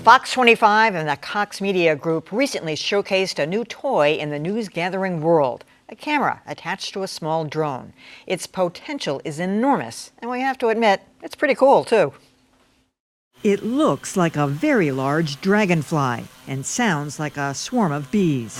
Fox 25 and the Cox Media Group recently showcased a new toy in the news-gathering world, a camera attached to a small drone. Its potential is enormous, and we have to admit, it's pretty cool, too. It looks like a very large dragonfly and sounds like a swarm of bees.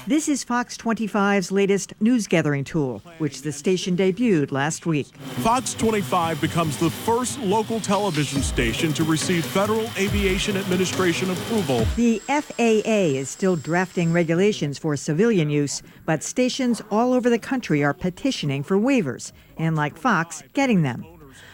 This is Fox 25's latest news-gathering tool, which the station debuted last week. Fox 25 becomes the first local television station to receive Federal Aviation Administration approval. The FAA is still drafting regulations for civilian use, but stations all over the country are petitioning for waivers, and like Fox, getting them.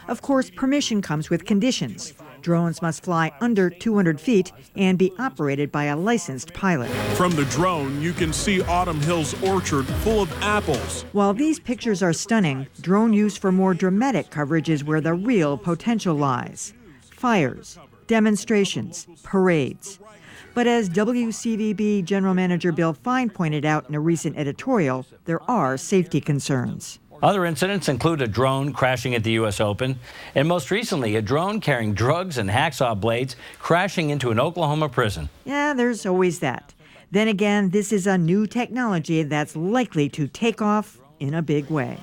Of course, permission comes with conditions. Drones must fly under 200 feet and be operated by a licensed pilot. From the drone, you can see Autumn Hills orchard full of apples. While these pictures are stunning, drone use for more dramatic coverage is where the real potential lies. Fires, demonstrations, parades. But as WCVB General Manager Bill Fine pointed out in a recent editorial, there are safety concerns. Other incidents include a drone crashing at the U.S. Open, and most recently, a drone carrying drugs and hacksaw blades crashing into an Oklahoma prison. Yeah, there's always that. Then again, this is a new technology that's likely to take off in a big way.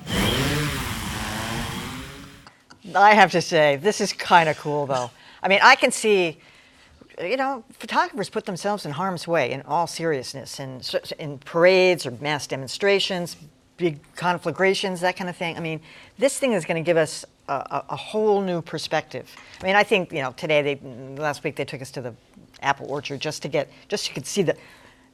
I have to say, this is kind of cool, though. I mean, I can see, photographers put themselves in harm's way in all seriousness, in parades or mass demonstrations, big conflagrations, that kind of thing. I mean, this thing is going to give us a whole new perspective. I mean, I think, today, last week they took us to the apple orchard just you could see the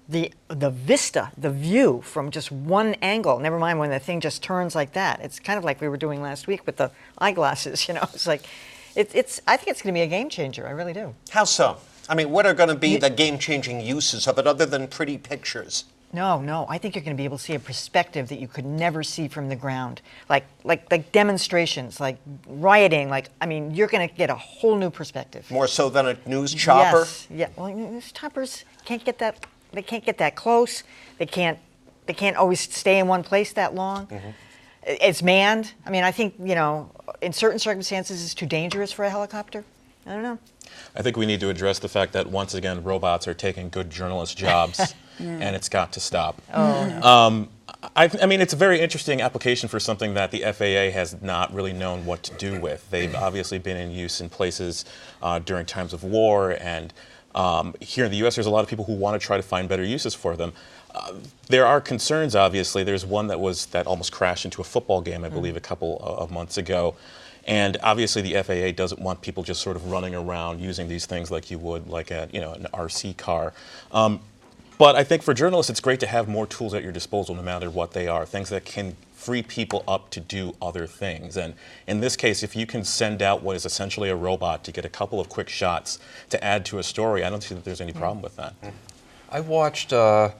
vista, the view from just one angle. Never mind when the thing just turns like that. It's kind of like we were doing last week with the eyeglasses, It's like, I think it's going to be a game changer. I really do. How so? I mean, what are going to be the game-changing uses of it other than pretty pictures? No. I think you're going to be able to see a perspective that you could never see from the ground, like demonstrations, like rioting. You're going to get a whole new perspective. More so than a news chopper. Yes. Yeah. Well, news choppers can't get that. They can't get that close. They can't always stay in one place that long. Mm-hmm. It's manned. I mean, I think in certain circumstances, it's too dangerous for a helicopter. I don't know. I think we need to address the fact that once again, robots are taking good journalist jobs. And it's got to stop. Oh. I mean, it's a very interesting application for something that the FAA has not really known what to do with. They've obviously been in use in places during times of war, and here in the U.S. there's a lot of people who want to try to find better uses for them. There are concerns, obviously. There's one that almost crashed into a football game, I believe, a couple of months ago. And obviously the FAA doesn't want people just sort of running around using these things like you would like an RC car. But I think for journalists, it's great to have more tools at your disposal, no matter what they are, things that can free people up to do other things. And in this case, if you can send out what is essentially a robot to get a couple of quick shots to add to a story, I don't see that there's any problem with that. I watched a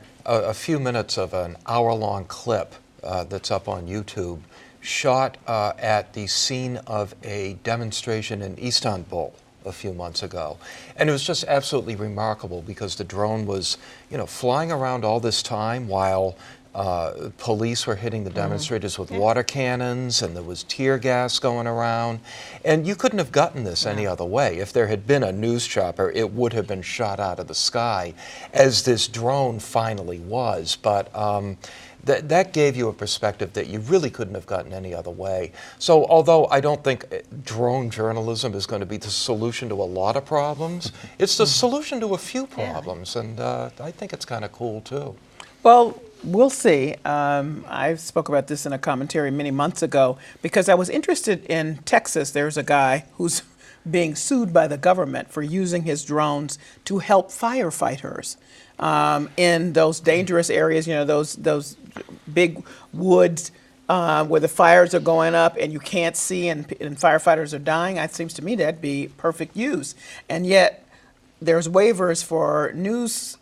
few minutes of an hour-long clip that's up on YouTube, shot at the scene of a demonstration in Istanbul a few months ago. And it was just absolutely remarkable because the drone was, flying around all this time while police were hitting the demonstrators with water cannons, and there was tear gas going around. And you couldn't have gotten this any other way. If there had been a news chopper, it would have been shot out of the sky, as this drone finally was. But that gave you a perspective that you really couldn't have gotten any other way. So although I don't think drone journalism is going to be the solution to a lot of problems, it's the solution to a few problems, and I think it's kind of cool too. Well, we'll see. I spoke about this in a commentary many months ago because I was interested in Texas. There's a guy who's being sued by the government for using his drones to help firefighters in those dangerous areas, those big woods where the fires are going up and you can't see and firefighters are dying. It seems to me that'd be perfect use. And yet there's waivers for news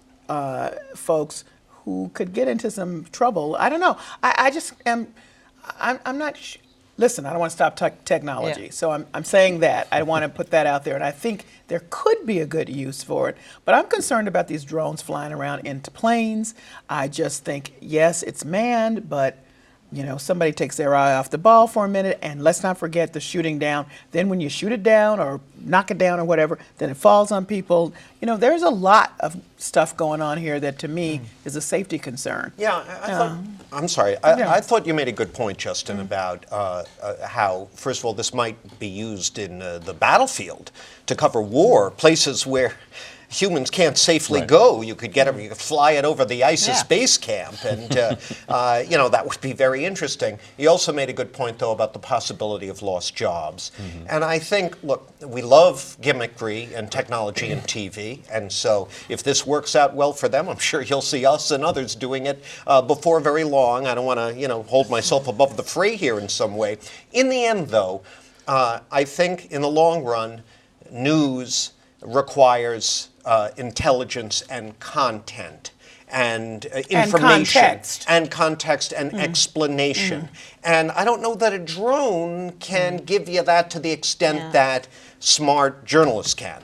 folks who could get into some trouble. I don't know. I'm not. Listen, I don't want to stop technology, so I'm saying that. I want to put that out there, and I think there could be a good use for it. But I'm concerned about these drones flying around into planes. I just think, yes, it's manned, but somebody takes their eye off the ball for a minute, and let's not forget the shooting down. Then when you shoot it down or knock it down or whatever, then it falls on people. There's a lot of stuff going on here that to me is a safety concern. Yeah, I'm sorry. I thought you made a good point, Justin, about how, first of all, this might be used in the battlefield to cover war, places where humans can't safely go. You could you could fly it over the ISIS base camp, and that would be very interesting. You also made a good point, though, about the possibility of lost jobs. And I think, look, we love gimmickry and technology and TV, and so if this works out well for them, I'm sure you'll see us and others doing it before very long. I don't want to, hold myself above the fray here in some way. In the end, though, I think in the long run, news requires intelligence and content and information and context and explanation. And I don't know that a drone can give you that to the extent that smart journalists can.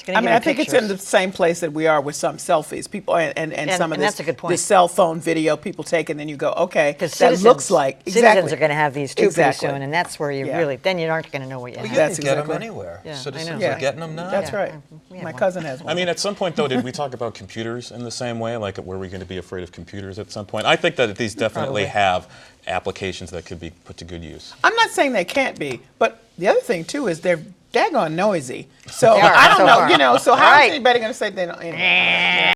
I think it's in the same place that we are with some selfies. People and some of that's a good point. this cell phone video people take, and then you go, okay, that looks like citizens are going to have these too pretty Exactly. soon, and that's where you really then you aren't going to know what you have. You That's can get them exactly- anywhere. Yeah, I Citizens know. are getting them now. That's right. Yeah, My well. cousin has one. I mean, at some point, though, did we talk about computers in the same way? Like, were we going to be afraid of computers at some point? I think that these definitely have applications that could be put to good use. I'm not saying they can't be, but the other thing too is they're daggone noisy. So They are, I don't so know, far. so how Right. is anybody going to say they don't? Anyway.